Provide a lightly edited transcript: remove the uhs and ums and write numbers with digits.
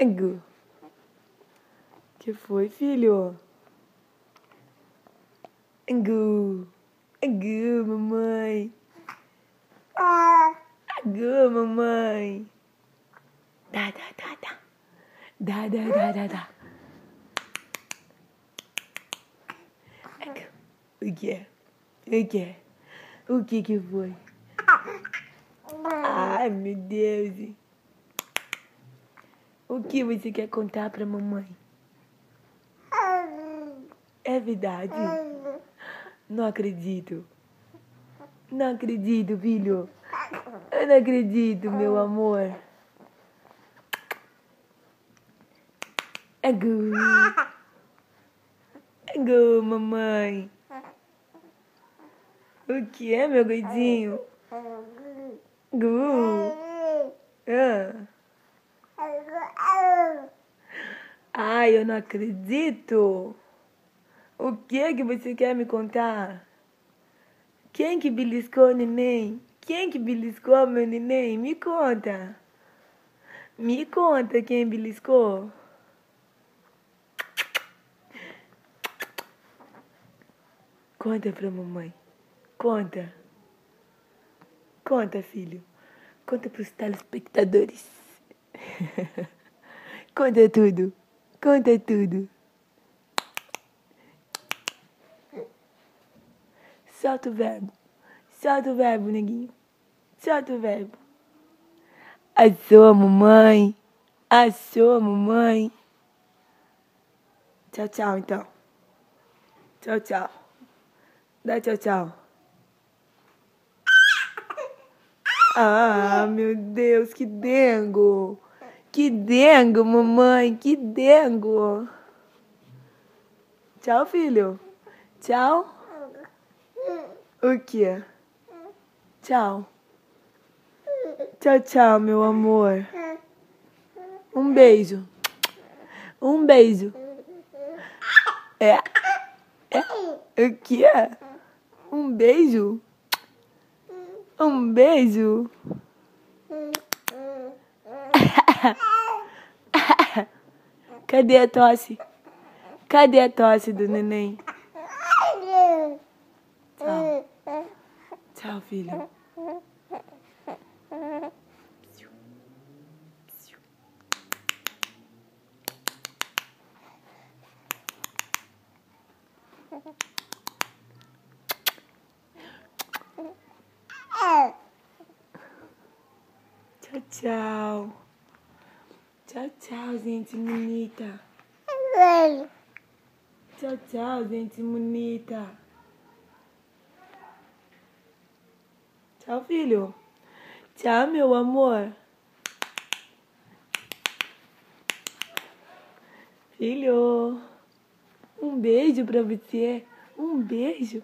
Angu. Que foi, filho? Angu. Angu, mamãe. Angu, mamãe. Dá. Dá. Angu. O que é? O que é? O que foi? Ai, meu Deus. O que você quer contar pra mamãe? É verdade? Não acredito. Não acredito, filho. Eu não acredito, meu amor. Angu. Angu, mamãe. O que é, meu gordinho? Gu. Ai, eu não acredito. O que é que você quer me contar? Quem que beliscou o neném? Quem que beliscou meu neném? Me conta. Me conta quem beliscou. Conta pra mamãe. Conta. Conta, filho. Conta pros telespectadores. Conta tudo. Conta tudo. Solta o verbo. Solta o verbo, neguinho. Solta o verbo. A sua mamãe. A sua mamãe. Tchau, tchau, então. Tchau, tchau. Dá tchau, tchau. Ah, meu Deus, que dengo. Que dengo, mamãe. Que dengo. Tchau, filho. Tchau. O quê? Tchau. Tchau, tchau, meu amor. Um beijo. Um beijo. É. O que é? Um beijo? Um beijo? Cadê a tosse? Cadê a tosse do neném? Tchau. Tchau, filho. Tchau, tchau. Tchau, tchau, gente bonita. Tchau, tchau, gente bonita. Tchau, filho. Tchau, meu amor. Filho. Um beijo pra você. Um beijo.